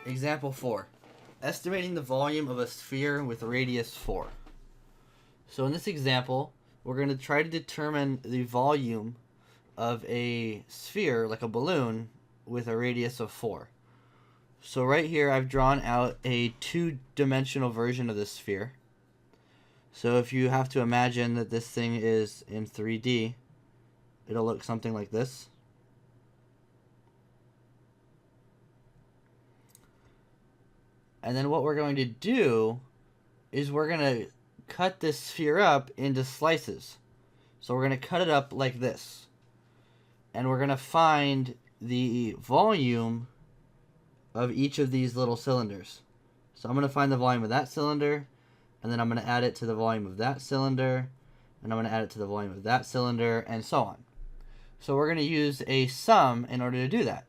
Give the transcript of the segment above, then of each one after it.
Example 4. Estimating the volume of a sphere with radius 4. So in this example, we're going to try to determine the volume of a sphere, like a balloon, with a radius of 4. So right here I've drawn out a two-dimensional version of this sphere. So if you have to imagine that this thing is in 3D, it'll look something like this. And then what we're going to do is we're going to cut this sphere up into slices. So we're going to cut it up like this. And we're going to find the volume of each of these little cylinders. So I'm going to find the volume of that cylinder, and then I'm going to add it to the volume of that cylinder, and I'm going to add it to the volume of that cylinder, and so on. So we're going to use a sum in order to do that.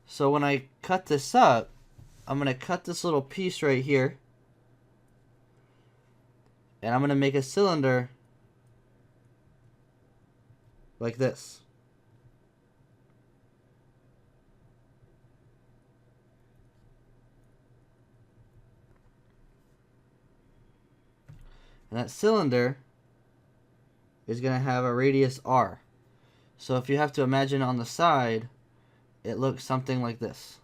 So when I cut this up, I'm going to cut this little piece right here, and I'm going to make a cylinder like this. And that cylinder is going to have a radius r. So if you have to imagine on the side, it looks something like this.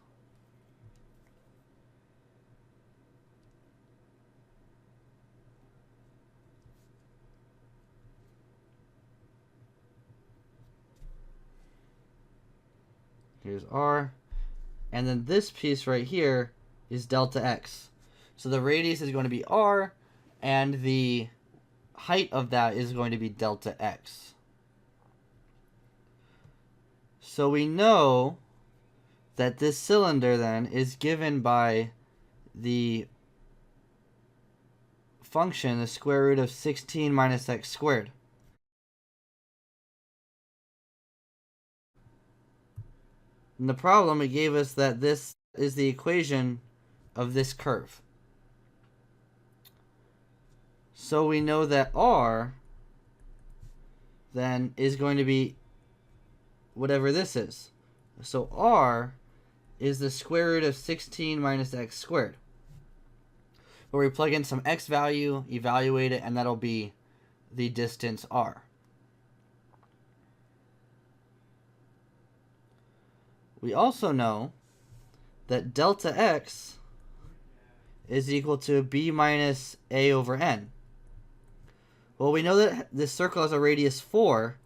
Here's r. And then this piece right here is delta x. So the radius is going to be r, and the height of that is going to be delta x. So we know that this cylinder then is given by the function, the square root of 16 minus x squared. In the problem, it gave us that this is the equation of this curve. So we know that r then is going to be whatever this is. So r is the square root of 16 minus x squared. Where we plug in some x value, evaluate it, and that'll be the distance r. We also know that delta x is equal to b minus a over n. Well, we know that this circle has a radius 4,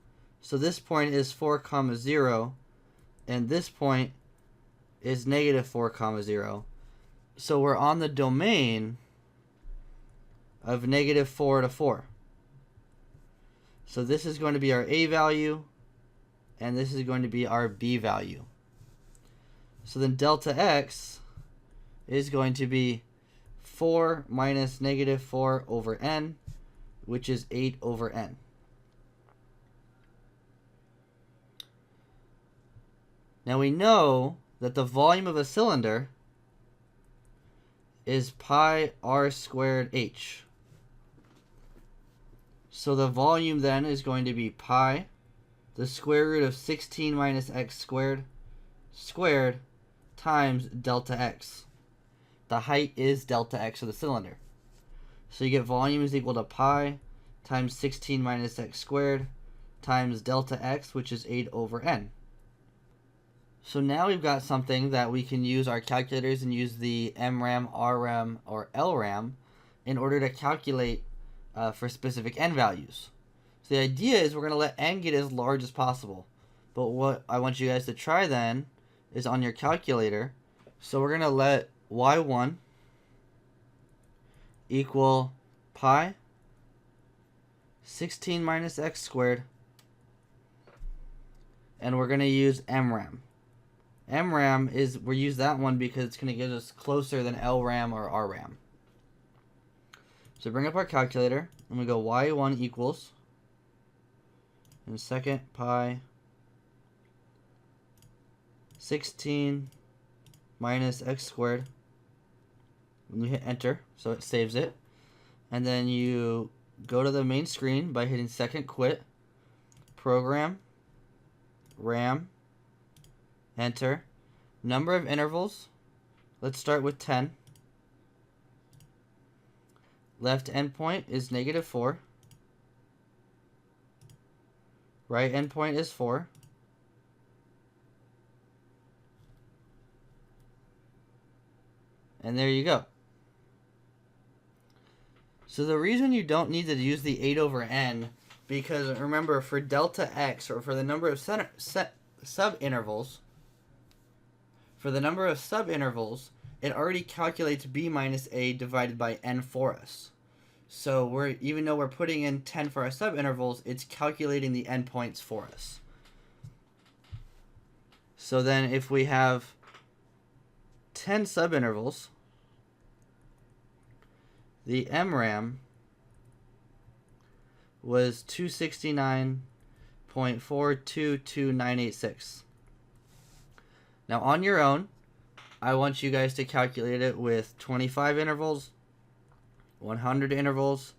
so this point is 4, 0, and this point is negative 4, 0. So we're on the domain of negative 4 to 4. So this is going to be our a value, and this is going to be our b value. So then delta x is going to be 4 minus negative 4 over n, which is 8 over n. Now we know that the volume of a cylinder is pi r squared h. So the volume then is going to be pi, the square root of 16 minus x squared, squared times delta x. The height is delta x of the cylinder. So you get volume is equal to pi times 16 minus x squared times delta x, which is 8 over n. So now we've got something that we can use our calculators and use the MRAM, RRAM, or LRAM in order to calculate for specific n values. So the idea is we're going to let n get as large as possible. But what I want you guys to try then is on your calculator. So we're going to let y1 equal pi 16 minus x squared, and we're going to use MRAM. MRAM is, we use that one because it's going to get us closer than LRAM or RRAM. So bring up our calculator, and we go y1 equals, and second pi 16 minus x squared. And you hit enter, so it saves it. And then you go to the main screen by hitting second quit, program, RAM, enter, number of intervals, Let's start with 10. Left endpoint is negative 4. Right endpoint is 4. And there you go. So the reason you don't need to use the 8 over n, because remember, for delta x, or for the number of subintervals, it already calculates b minus a divided by n for us. So even though we're putting in 10 for our subintervals, it's calculating the endpoints for us. So then if we have 10 subintervals, the MRAM was 269.422986. Now on your own, I want you guys to calculate it with 25 intervals, 100 intervals,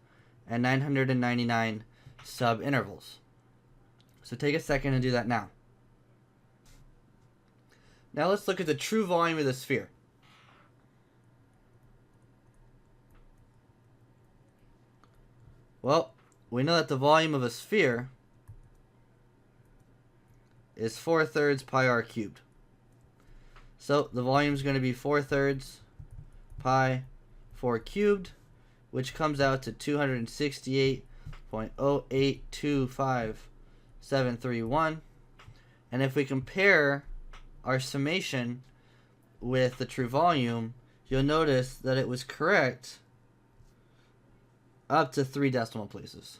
and 999 subintervals. So take a second and do that now. Now let's look at the true volume of the sphere. Well, we know that the volume of a sphere is 4/3 pi r cubed. So the volume is going to be 4/3 pi 4 cubed, which comes out to 268.0825731. And if we compare our summation with the true volume, you'll notice that it was correct up to 3 decimal places.